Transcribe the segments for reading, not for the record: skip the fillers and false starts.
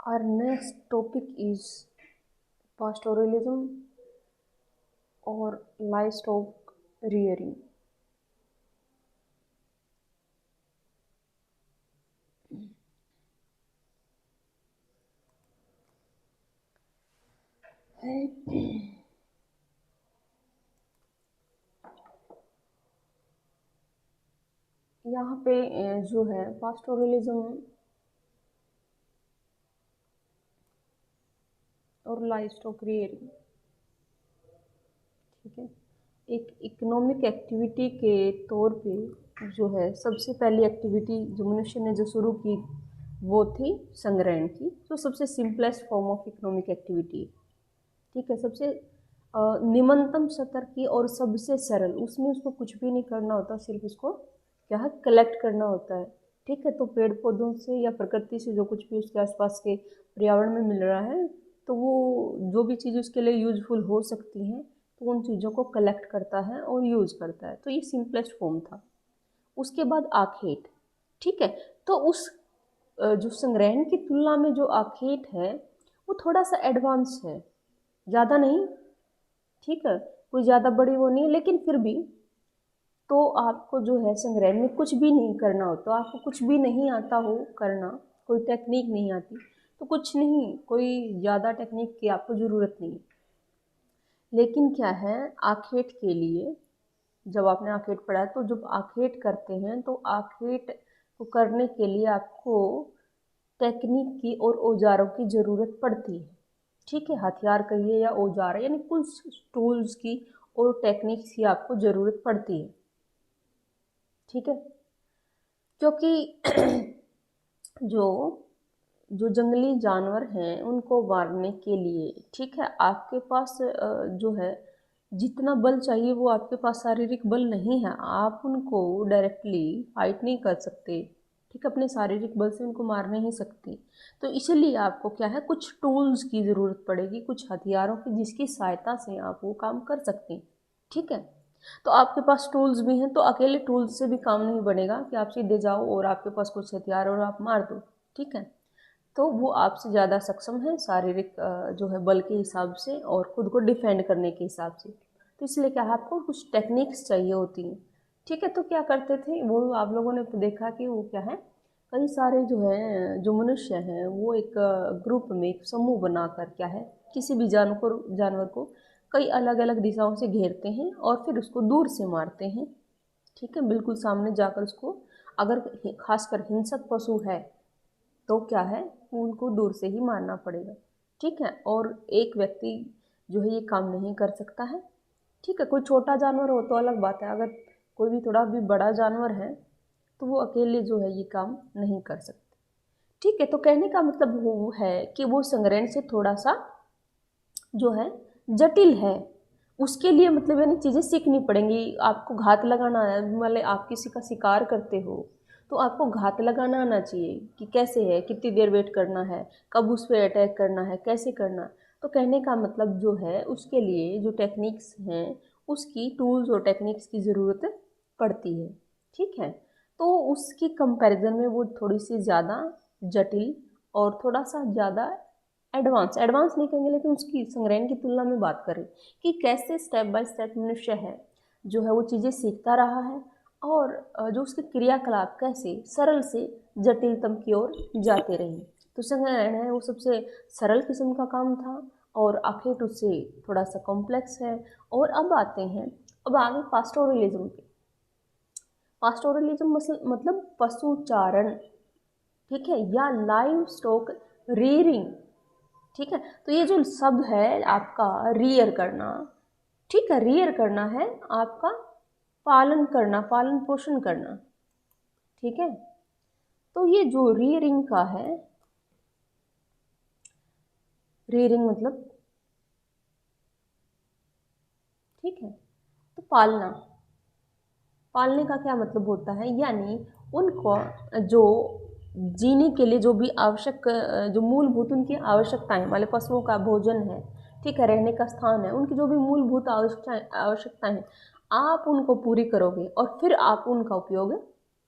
Our next topic is pastoralism or livestock rearing. यहाँ पे जो है पास्टोरलिज्म और लाइवस्टॉक रियरिंग, ठीक है, एक इकोनॉमिक एक्टिविटी के तौर पे जो है सबसे पहली एक्टिविटी जो मनुष्य ने जो शुरू की वो थी संग्रहण की, जो सबसे simplest form of economic activity, ठीक है, सबसे निम्नतम स्तर की और सबसे सरल, उसमें उसको कुछ भी नहीं करना होता, सिर्फ उसको क्या है कलेक्ट करना होता है, ठीक है। तो पेड़ पौधों से या प्रकृति से जो कुछ भी उसके आसपास के पर्यावरण में मिल रहा है, तो वो जो भी चीज़ उसके लिए यूजफुल हो सकती हैं तो उन चीज़ों को कलेक्ट करता है और यूज़ करता है। तो ये सिंपलेस्ट फॉर्म था। उसके बाद आखेट, ठीक है। तो उस जो संग्रहण की तुलना में जो आखेट है वो थोड़ा सा एडवांस है, ज़्यादा नहीं, ठीक है, कोई ज़्यादा बड़ी वो नहीं, लेकिन फिर भी तो आपको जो है संग्रहण में कुछ भी नहीं करना हो, तो आपको कुछ भी नहीं आता हो करना, कोई टेक्निक नहीं आती तो कुछ नहीं, कोई ज़्यादा टेक्निक की आपको ज़रूरत नहीं। लेकिन क्या है, आखेट के लिए जब आपने आखेट पढ़ा तो जब आखेट करते हैं तो आखेट को करने के लिए आपको टेक्निक की और औजारों की ज़रूरत पड़ती है, ठीक है। हथियार कहिए या औजार, यानी कुछ टूल्स की और टेक्निक्स की आपको ज़रूरत पड़ती है, ठीक है। क्योंकि जो जो जंगली जानवर हैं उनको मारने के लिए, ठीक है, आपके पास जो है जितना बल चाहिए वो आपके पास शारीरिक बल नहीं है, आप उनको डायरेक्टली फाइट नहीं कर सकते, ठीक है, अपने शारीरिक बल से उनको मार नहीं सकती। तो इसलिए आपको क्या है कुछ टूल्स की ज़रूरत पड़ेगी, कुछ हथियारों की जिसकी सहायता से आप वो काम कर सकते हैं, ठीक है। तो आपके पास टूल्स भी हैं, तो अकेले टूल्स से भी काम नहीं बनेगा कि आप सीधे जाओ और आपके पास कुछ हथियार और आप मार दो, ठीक है। तो वो आपसे ज़्यादा सक्षम है शारीरिक जो है बल के हिसाब से और ख़ुद को डिफेंड करने के हिसाब से। तो इसलिए क्या है आपको कुछ टेक्निक्स चाहिए होती हैं, ठीक है। तो क्या करते थे वो, आप लोगों ने देखा कि वो क्या है कई सारे जो है जो मनुष्य हैं वो एक ग्रुप में एक समूह बनाकर क्या है किसी भी जानवर को कई अलग अलग दिशाओं से घेरते हैं और फिर उसको दूर से मारते हैं, ठीक है, बिल्कुल सामने जाकर उसको, अगर खासकर हिंसक पशु है तो क्या है उनको दूर से ही मारना पड़ेगा, ठीक है। और एक व्यक्ति जो है ये काम नहीं कर सकता है, ठीक है। कोई छोटा जानवर हो तो अलग बात है, अगर कोई भी थोड़ा भी बड़ा जानवर है तो वो अकेले जो है ये काम नहीं कर सकते, ठीक है। तो कहने का मतलब वो है कि वो संग्रहण से थोड़ा सा जो है जटिल है, उसके लिए मतलब यानी चीज़ें सीखनी पड़ेंगी आपको। घात लगाना है, मतलब आप किसी का शिकार करते हो तो आपको घात लगाना आना चाहिए कि कैसे है, कितनी देर वेट करना है, कब उस पर अटैक करना है, कैसे करना है। तो कहने का मतलब जो है उसके लिए जो टेक्निक्स हैं उसकी टूल्स और टेक्निक्स की ज़रूरत पड़ती है, ठीक है। तो उसकी कंपैरिजन में वो थोड़ी सी ज़्यादा जटिल और थोड़ा सा ज़्यादा एडवांस, एडवांस नहीं कहेंगे लेकिन उसकी संग्रहण की तुलना में बात करें कि कैसे स्टेप बाय स्टेप मनुष्य है जो है वो चीज़ें सीखता रहा है और जो उसके क्रियाकलाप कैसे सरल से जटिलतम की ओर जाते रहे। तो संग्रहण है वो सबसे सरल किस्म का काम था और आखेट उससे थोड़ा सा कॉम्प्लेक्स है। और अब आते हैं, अब आगे पास्टोरलिज्म पे। पास्टोरलिज्म मतलब पशुचारण, ठीक है, या लाइव स्टॉक रेयरिंग, ठीक है। तो ये जो शब्द है आपका रियर करना, ठीक है, रियर करना है आपका पालन करना, पालन पोषण करना, ठीक है। तो ये जो रियरिंग का है, रियरिंग मतलब, ठीक है, तो पालना, पालने का क्या मतलब होता है, यानी उनको जो जीने के लिए जो भी आवश्यक जो मूलभूत उनकी आवश्यकताएं, वाले पशुओं का भोजन है, ठीक है, रहने का स्थान है, उनकी जो भी मूलभूत आवश्यकताएं हैं आप उनको पूरी करोगे और फिर आप उनका उपयोग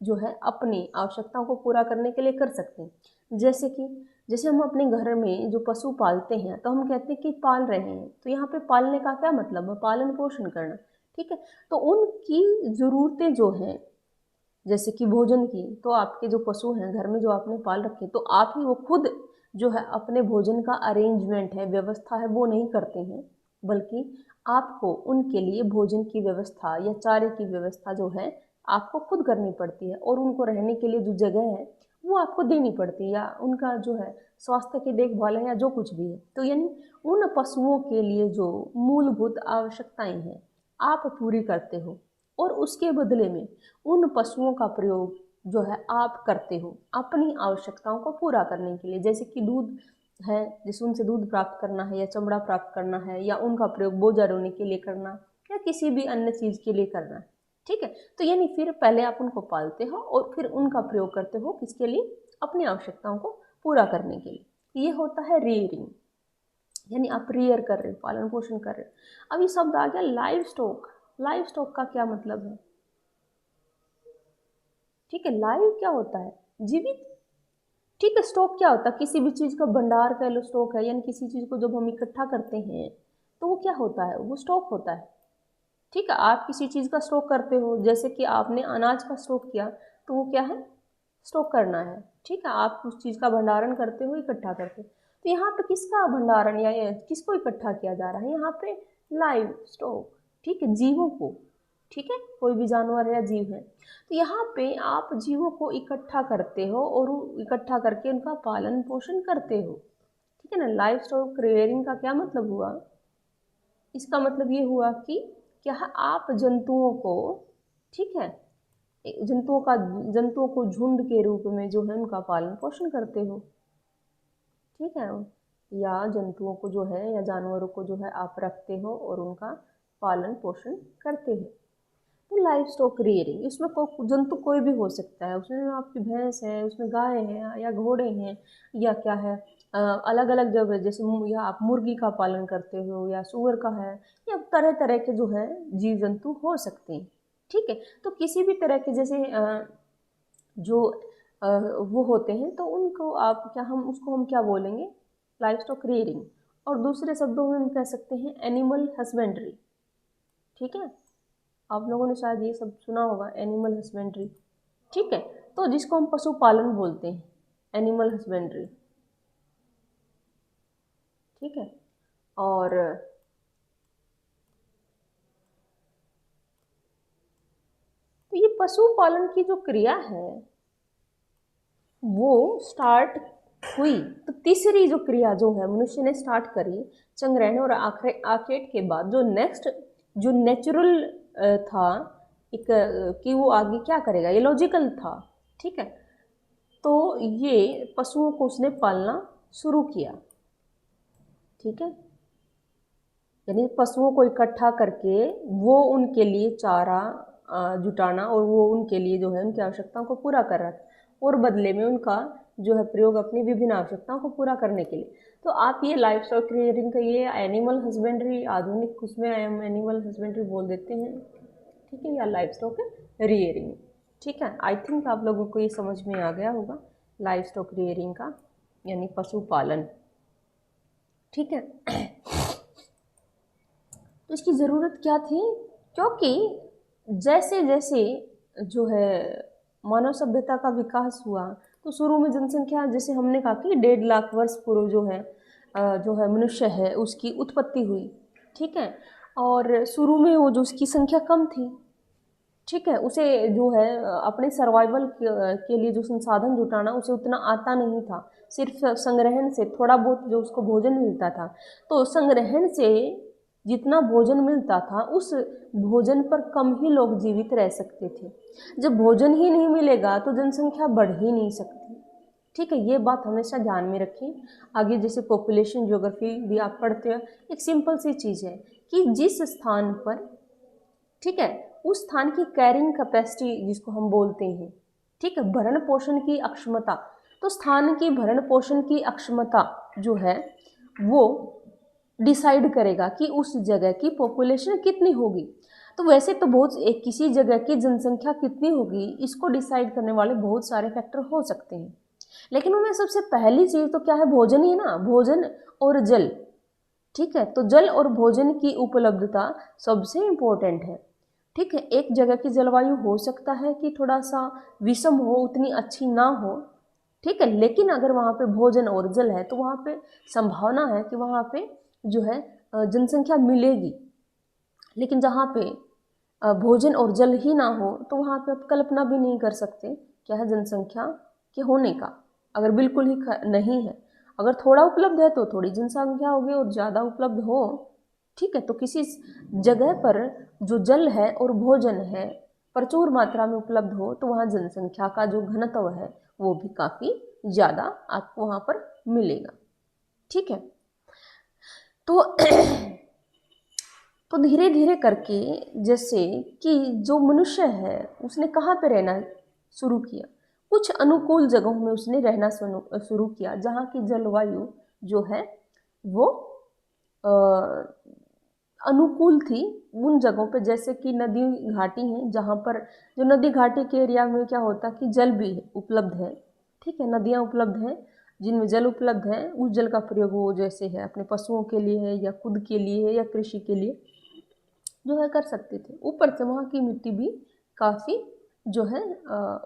जो है अपनी आवश्यकताओं को पूरा करने के लिए कर सकते हैं। जैसे हम अपने घर में जो पशु पालते हैं तो हम कहते हैं कि पाल रहे हैं, तो यहाँ पे पालने का क्या मतलब है, पालन पोषण करना। ठीक है, तो उनकी ज़रूरतें जो हैं जैसे कि भोजन की, तो आपके जो पशु हैं घर में जो आपने पाल रखे, तो आप ही वो खुद जो है अपने भोजन का अरेंजमेंट है, व्यवस्था है, वो नहीं करते हैं, बल्कि आपको उनके लिए भोजन की व्यवस्था या चारे की व्यवस्था जो है आपको खुद करनी पड़ती है, और उनको रहने के लिए जो जगह है वो आपको देनी पड़ती है, या उनका जो है स्वास्थ्य की देखभाल है या जो कुछ भी है। तो यानी उन पशुओं के लिए जो मूलभूत आवश्यकताएं हैं आप पूरी करते हो, और उसके बदले में उन पशुओं का प्रयोग जो है आप करते हो अपनी आवश्यकताओं को पूरा करने के लिए। जैसे कि दूध है, जैसे उनसे दूध प्राप्त करना है या चमड़ा प्राप्त करना है, या उनका प्रयोग बोझा ढोने के लिए करना, या किसी भी अन्य चीज़ के लिए करना है। ठीक है, तो यानी फिर पहले आप उनको पालते हो और फिर उनका प्रयोग करते हो किसके लिए, अपनी आवश्यकताओं को पूरा करने के लिए। ये होता है रेयरिंग, यानी आप रेयर कर रहे हो, पालन पोषण कर रहे हो। अब ये शब्द आ गया लाइव स्टॉक। लाइव स्टॉक का क्या मतलब है? ठीक है, लाइव क्या होता है, जीवित। ठीक है, स्टॉक क्या होता है, किसी भी चीज़ का भंडार कह लो स्टॉक है, यानी किसी चीज़ को जब हम इकट्ठा करते हैं तो वो क्या होता है, वो स्टॉक होता है। ठीक है, आप किसी चीज़ का स्टॉक करते हो, जैसे कि आपने अनाज का स्टॉक किया, तो वो क्या है, स्टॉक करना है। ठीक है, आप उस चीज़ का भंडारण करते हो, इकट्ठा करते हो। तो यहाँ पे किसका भंडारण या किसको इकट्ठा किया जा रहा है, यहाँ पे लाइव स्टॉक। ठीक है, जीवों को। ठीक है, कोई भी जानवर है या जीव है, तो यहाँ पे आप जीवों को इकट्ठा करते हो और इकट्ठा करके उनका पालन पोषण करते हो। ठीक है ना, लाइव स्टॉक रेयरिंग का क्या मतलब हुआ, इसका मतलब ये हुआ कि क्या आप जंतुओं को, ठीक है, जंतुओं को झुंड के रूप में जो है उनका पालन पोषण करते हो। ठीक है, या जंतुओं को जो है या जानवरों को जो है आप रखते हो और उनका पालन पोषण करते हो। तो लाइव स्टॉक रियरिंग, इसमें जंतु कोई भी हो सकता है, उसमें आपकी भैंस है, उसमें गाय है या घोड़े हैं, या क्या है, अलग अलग जगह, जैसे या आप मुर्गी का पालन करते हो या सूअर का है, या तरह तरह के जो है जीव जंतु हो सकते हैं। ठीक है, तो किसी भी तरह के जैसे जो वो होते हैं, तो उनको आप क्या, हम क्या बोलेंगे, लाइव स्टॉक रियरिंग। और दूसरे शब्दों में हम कह सकते हैं एनिमल हस्बेंड्री। ठीक है, आप लोगों ने शायद ये सब सुना होगा, एनिमल हस्बेंड्री। ठीक है, तो जिसको हम पशुपालन बोलते हैं, एनिमल हस्बेंड्री। ठीक है, और तो ये पशुपालन की जो क्रिया है वो स्टार्ट हुई, तो तीसरी जो क्रिया जो है मनुष्य ने स्टार्ट करी चंद्रग्रहण और आखेट के बाद, जो नेक्स्ट जो नेचुरल था एक, कि वो आगे क्या करेगा, ये लॉजिकल था। ठीक है, तो ये पशुओं को उसने पालना शुरू किया। ठीक है, यानी पशुओं को इकट्ठा करके वो उनके लिए चारा जुटाना, और वो उनके लिए जो है उनकी आवश्यकताओं को पूरा कर रहा था, और बदले में उनका जो है प्रयोग अपनी विभिन्न आवश्यकताओं को पूरा करने के लिए। तो आप ये लाइफ स्टॉक रियरिंग का, ये एनिमल हस्बेंड्री, आधुनिक उसमें हम एनिमल हस्बेंड्री बोल देते हैं। ठीक है, या लाइफ स्टॉक रियरिंग। ठीक है, आई थिंक आप लोगों को ये समझ में आ गया होगा लाइफ स्टॉक रियरिंग का, यानी पशुपालन। ठीक है, तो इसकी ज़रूरत क्या थी, क्योंकि जैसे जैसे जो है मानव सभ्यता का विकास हुआ, तो शुरू में जनसंख्या, जैसे हमने कहा कि 1.5 लाख वर्ष पूर्व जो है मनुष्य है उसकी उत्पत्ति हुई। ठीक है, और शुरू में वो जो उसकी संख्या कम थी। ठीक है, उसे जो है अपने सर्वाइवल के लिए जो संसाधन जुटाना उसे उतना आता नहीं था, सिर्फ संग्रहण से थोड़ा बहुत जो उसको भोजन मिलता था, तो संग्रहण से जितना भोजन मिलता था उस भोजन पर कम ही लोग जीवित रह सकते थे। जब भोजन ही नहीं मिलेगा तो जनसंख्या बढ़ ही नहीं सकती। ठीक है, ये बात हमेशा ध्यान में रखें। आगे जैसे पॉपुलेशन ज्योग्राफी भी आप पढ़ते हो, एक सिंपल सी चीज़ है कि जिस स्थान पर, ठीक है, उस स्थान की कैरिंग कैपेसिटी जिसको हम बोलते हैं, ठीक है, भरण पोषण की अक्षमता, तो स्थान की भरण पोषण की अक्षमता जो है वो डिसाइड करेगा कि उस जगह की पॉपुलेशन कितनी होगी। तो वैसे तो किसी जगह की जनसंख्या कितनी होगी इसको डिसाइड करने वाले बहुत सारे फैक्टर हो सकते हैं। लेकिन उनमें सबसे पहली चीज़ तो क्या है, भोजन ही है ना, भोजन और जल। ठीक है, तो जल और भोजन की उपलब्धता सबसे इम्पोर्टेंट है। ठीक है, एक जगह की जलवायु हो सकता है कि थोड़ा सा विषम हो, उतनी अच्छी ना हो, ठीक है, लेकिन अगर वहाँ पे भोजन और जल है तो वहाँ पे संभावना है कि वहाँ पे जो है जनसंख्या मिलेगी। लेकिन जहाँ पे भोजन और जल ही ना हो तो वहाँ पे आप कल्पना भी नहीं कर सकते क्या है जनसंख्या के होने का। अगर बिल्कुल ही नहीं है, अगर थोड़ा उपलब्ध है तो थोड़ी जनसंख्या होगी, और ज़्यादा उपलब्ध हो, ठीक है, तो किसी जगह पर जो जल है और भोजन है प्रचुर मात्रा में उपलब्ध हो तो वहाँ जनसंख्या का जो घनत्व है वो भी काफ़ी ज़्यादा आपको वहाँ पर मिलेगा। ठीक है, तो तो धीरे धीरे करके जैसे कि जो मनुष्य है उसने कहाँ पे रहना शुरू किया, कुछ अनुकूल जगहों में उसने रहना शुरू किया जहाँ की जलवायु जो है वो अनुकूल थी उन जगहों पे, जैसे कि नदी घाटी हैं जहाँ पर जो नदी घाटी के एरिया में क्या होता कि जल भी उपलब्ध है। ठीक है, नदियाँ उपलब्ध हैं जिनमें जल उपलब्ध है, उस जल का प्रयोग वो जैसे है अपने पशुओं के लिए है या खुद के लिए है या कृषि के लिए जो है कर सकते थे। ऊपर से वहाँ की मिट्टी भी काफ़ी जो है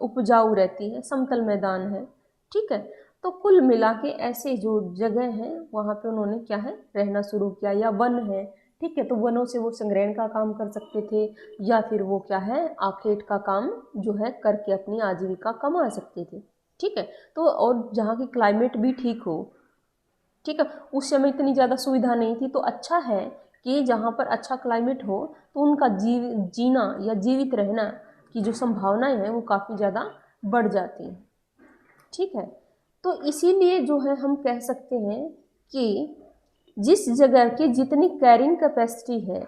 उपजाऊ रहती है, समतल मैदान है। ठीक है, तो कुल मिला के ऐसे जो जगह हैं वहाँ पे उन्होंने क्या है रहना शुरू किया, या वन है। ठीक है, तो वनों से वो संग्रहण का काम कर सकते थे या फिर वो क्या है आखेट का काम जो है करके अपनी आजीविका कमा सकते थे। ठीक है, तो और जहाँ की क्लाइमेट भी ठीक हो, ठीक है, उस समय इतनी ज़्यादा सुविधा नहीं थी, तो अच्छा है कि जहाँ पर अच्छा क्लाइमेट हो तो उनका जीना या जीवित रहना की जो संभावनाएं हैं वो काफ़ी ज़्यादा बढ़ जाती हैं। ठीक है, तो इसीलिए जो है हम कह सकते हैं कि जिस जगह की जितनी कैरिंग कैपेसिटी है,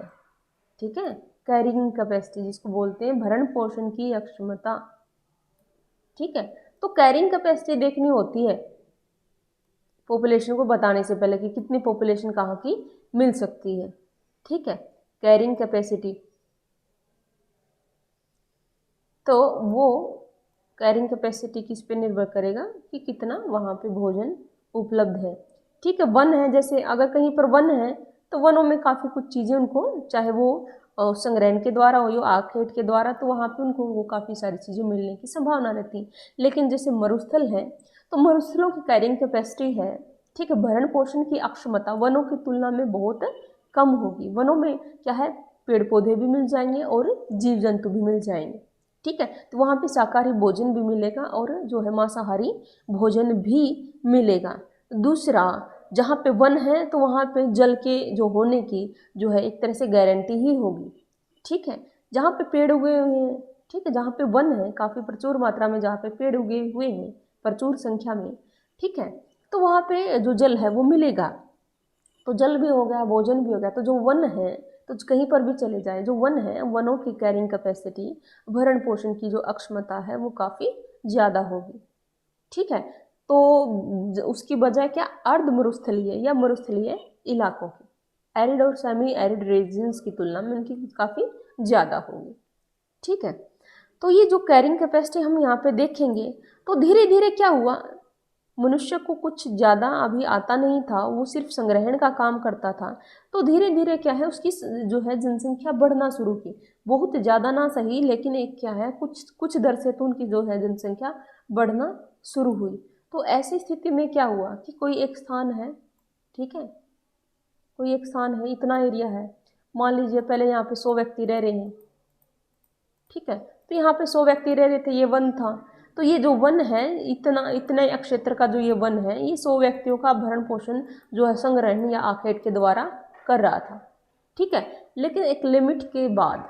ठीक है, कैरिंग कैपेसिटी जिसको बोलते हैं भरण पोषण की अक्षमता, ठीक है, तो कैरिंग कैपेसिटी देखनी होती है पॉपुलेशन को बताने से पहले कि कितनी पॉपुलेशन कहाँ की मिल सकती है। ठीक है, कैरिंग कैपेसिटी, तो वो कैरिंग कैपेसिटी किस पे निर्भर करेगा कि कितना वहाँ पे भोजन उपलब्ध है। ठीक है, वन है, जैसे अगर कहीं पर वन है तो वनों में काफ़ी कुछ चीज़ें उनको, चाहे वो संग्रहण के द्वारा हो या आखेट के द्वारा, तो वहाँ पे उनको वो काफ़ी सारी चीज़ें मिलने की संभावना रहती है। लेकिन जैसे मरुस्थल है तो मरुस्थलों की कैरिंग कैपेसिटी है, ठीक है, भरण पोषण की अक्षमता वनों की तुलना में बहुत कम होगी। वनों में क्या है पेड़ पौधे भी मिल जाएंगे और जीव जंतु भी मिल जाएंगे। ठीक है, तो वहाँ पे शाकाहारी भोजन भी मिलेगा और जो है मांसाहारी भोजन भी मिलेगा। दूसरा, जहाँ पे वन है तो वहाँ पे जल के जो होने की जो है एक तरह से गारंटी ही होगी। ठीक है, जहाँ पे पेड़ उगे हुए हैं, ठीक है, जहाँ पे वन है काफ़ी प्रचुर मात्रा में, जहाँ पे पेड़ उगे हुए हैं प्रचुर संख्या में, ठीक है, तो वहाँ पे जो जल है वो मिलेगा। तो जल भी हो गया, भोजन भी हो गया, तो जो वन है तो कहीं पर भी चले जाए, जो वन है वनों की कैरिंग कैपेसिटी, भरण पोषण की जो अक्षमता है वो काफ़ी ज़्यादा होगी। ठीक है, तो उसकी बजाय क्या अर्ध मरुस्थलीय या मरुस्थलीय इलाकों की, एरिड और सेमी एरिड रीजन्स की तुलना में उनकी काफ़ी ज़्यादा होगी। ठीक है, तो ये जो कैरिंग कैपेसिटी हम यहाँ पे देखेंगे तो धीरे धीरे क्या हुआ, मनुष्य को कुछ ज़्यादा अभी आता नहीं था, वो सिर्फ संग्रहण का काम करता था, तो धीरे धीरे क्या है उसकी जो है जनसंख्या बढ़ना शुरू की। बहुत ज़्यादा ना सही, लेकिन एक क्या है कुछ कुछ दर से तो उनकी जो है जनसंख्या बढ़ना शुरू हुई। तो ऐसी स्थिति में क्या हुआ कि कोई एक स्थान है, ठीक है, कोई एक स्थान है, इतना एरिया है, मान लीजिए पहले यहाँ पे 100 व्यक्ति रह रहे हैं। ठीक है, तो यहाँ पे 100 व्यक्ति रह रहे थे, ये वन था, तो ये जो वन है इतना इतने क्षेत्र का जो ये वन है ये 100 व्यक्तियों का भरण पोषण जो है संग्रहण या आखेट के द्वारा कर रहा था। ठीक है, लेकिन एक लिमिट के बाद,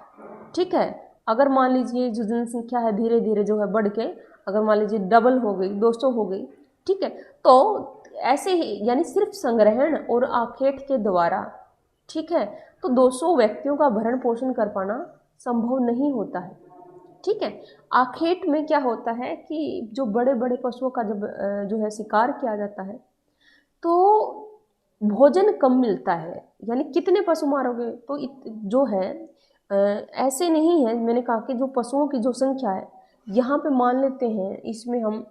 ठीक है, अगर मान लीजिए जो जनसंख्या है धीरे धीरे जो है बढ़ के अगर मान लीजिए डबल हो गई, 200 हो गई, ठीक है, तो ऐसे ही यानी सिर्फ संग्रहण और आखेट के द्वारा, ठीक है, तो 200 व्यक्तियों का भरण पोषण कर पाना संभव नहीं होता है। ठीक है, आखेट में क्या होता है कि जो बड़े बड़े पशुओं का जब जो है शिकार किया जाता है तो भोजन कम मिलता है, यानी कितने पशु मारोगे तो जो है ऐसे नहीं है। मैंने कहा कि जो पशुओं की जो संख्या है यहाँ पे मान लेते हैं इसमें हम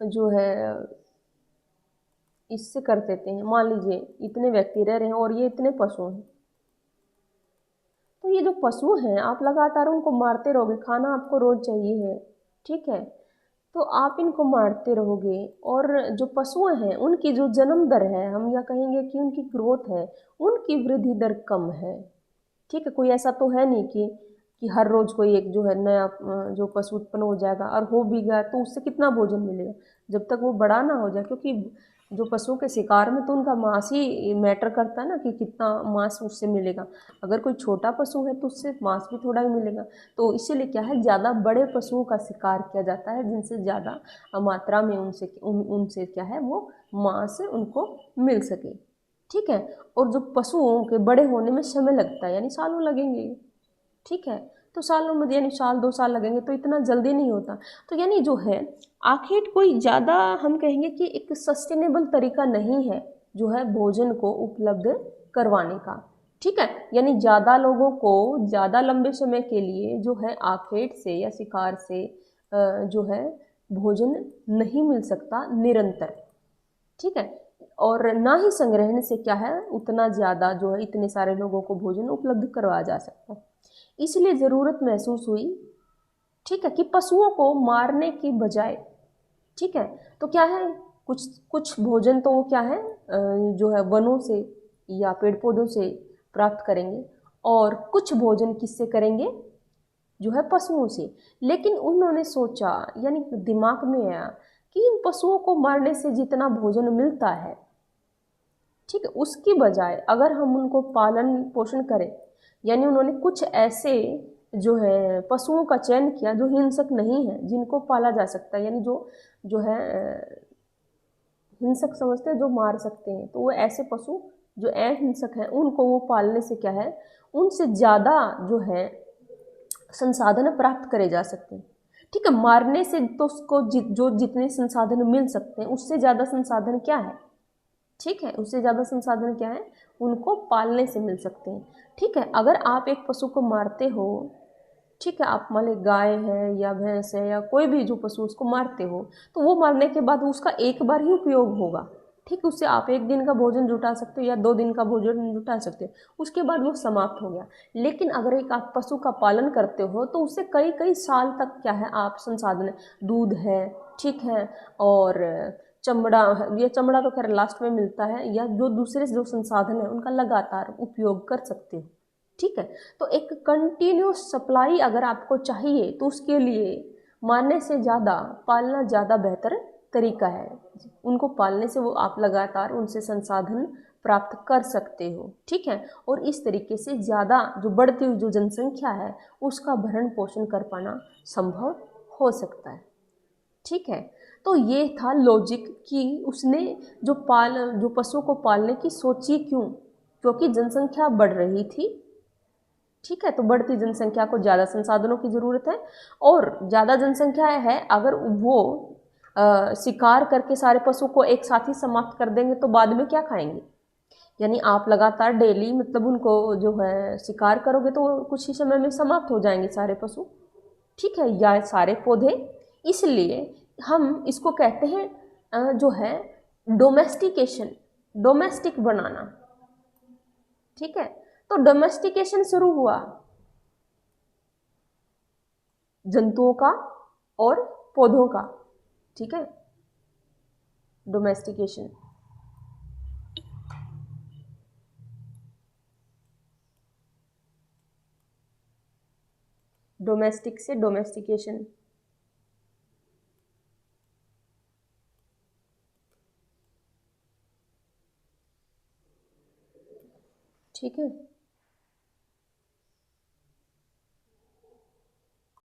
जो है इससे कर देते हैं। मान लीजिए इतने व्यक्ति रह रहे हैं और ये इतने पशु हैं, तो ये जो पशु हैं आप लगातार उनको मारते रहोगे, खाना आपको रोज चाहिए है, ठीक है, तो आप इनको मारते रहोगे और जो पशु हैं उनकी जो जन्म दर है, हम या कहेंगे कि उनकी ग्रोथ है, उनकी वृद्धि दर कम है। ठीक है, कोई ऐसा तो है नहीं कि हर रोज कोई एक जो है नया जो पशु उत्पन्न हो जाएगा, और हो भी गया तो उससे कितना भोजन मिलेगा जब तक वो बड़ा ना हो जाए, क्योंकि जो पशुओं के शिकार में तो उनका मांस ही मैटर करता है ना कि कितना मांस उससे मिलेगा। अगर कोई छोटा पशु है तो उससे मांस भी थोड़ा ही मिलेगा। तो इसीलिए क्या है, ज़्यादा बड़े पशुओं का शिकार किया जाता है जिनसे ज़्यादा मात्रा में उनसे क्या है वो मांस उनको मिल सके। ठीक है, और जो पशुओं के बड़े होने में समय लगता है, यानी सालों लगेंगे, ठीक है, तो सालों में यानी साल 2 साल लगेंगे, तो इतना जल्दी नहीं होता। तो यानी जो है आखिर कोई ज़्यादा हम कहेंगे कि एक सस्टेनेबल तरीका नहीं है जो है भोजन को उपलब्ध करवाने का। ठीक है, यानी ज़्यादा लोगों को ज़्यादा लंबे समय के लिए जो है आखेट से या शिकार से जो है भोजन नहीं मिल सकता निरंतर। ठीक है, और ना ही संग्रहण से क्या है उतना ज़्यादा जो है इतने सारे लोगों को भोजन उपलब्ध करवाया जा सकता है। इसलिए ज़रूरत महसूस हुई, ठीक है, कि पशुओं को मारने की बजाय, ठीक है, तो क्या है कुछ कुछ भोजन तो वो क्या है जो है वनों से या पेड़ पौधों से प्राप्त करेंगे, और कुछ भोजन किससे करेंगे, जो है पशुओं से। लेकिन उन्होंने सोचा, यानी दिमाग में आया कि इन पशुओं को मारने से जितना भोजन मिलता है, ठीक है, उसकी बजाय अगर हम उनको पालन पोषण करें, यानी उन्होंने कुछ ऐसे जो है पशुओं का चयन किया जो हिंसक नहीं है, जिनको पाला जा सकता है, यानी जो जो है हिंसक समझते हैं जो मार सकते हैं, तो वो ऐसे पशु जो अहिंसक हैं उनको वो पालने से क्या है उनसे ज़्यादा जो है संसाधन प्राप्त करे जा सकते हैं। ठीक है, मारने से तो उसको जो जितने संसाधन मिल सकते हैं उससे ज़्यादा संसाधन क्या है, ठीक है, उससे ज़्यादा संसाधन क्या है, उनको पालने से मिल सकते हैं। ठीक है, अगर आप एक पशु को मारते हो, ठीक है, आप मान लीजिए गाय है या भैंस है या कोई भी जो पशु उसको मारते हो, तो वो मारने के बाद उसका एक बार ही उपयोग होगा। ठीक, उससे आप 1 दिन का भोजन जुटा सकते हो या 2 दिन का भोजन जुटा सकते हो, उसके बाद वो समाप्त हो गया। लेकिन अगर एक आप पशु का पालन करते हो तो उससे कई कई साल तक क्या है आप संसाधन, दूध है, ठीक है, और चमड़ा, ये चमड़ा तो खैर लास्ट में मिलता है, या जो दूसरे जो संसाधन है उनका लगातार उपयोग कर सकते हो। ठीक है, तो एक कंटिन्यूस सप्लाई अगर आपको चाहिए तो उसके लिए मारने से ज़्यादा पालना ज़्यादा बेहतर तरीका है। उनको पालने से वो आप लगातार उनसे संसाधन प्राप्त कर सकते हो। ठीक है, और इस तरीके से ज़्यादा जो बढ़ती हुई जो जनसंख्या है उसका भरण पोषण कर पाना संभव हो सकता है। ठीक है, तो ये था लॉजिक कि उसने जो पशुओं को पालने की सोची क्यों, क्योंकि जनसंख्या बढ़ रही थी। ठीक है, तो बढ़ती जनसंख्या को ज़्यादा संसाधनों की ज़रूरत है, और ज़्यादा जनसंख्या है अगर वो शिकार करके सारे पशु को एक साथ ही समाप्त कर देंगे तो बाद में क्या खाएंगे। यानी आप लगातार डेली मतलब उनको जो है शिकार करोगे तो कुछ ही समय में समाप्त हो जाएंगे सारे पशु, ठीक है, या सारे पौधे। इसलिए हम इसको कहते हैं जो है डोमेस्टिकेशन, डोमेस्टिक बनाना। ठीक है, तो डोमेस्टिकेशन शुरू हुआ जंतुओं का और पौधों का। ठीक है, डोमेस्टिकेशन, डोमेस्टिक से डोमेस्टिकेशन। ठीक है,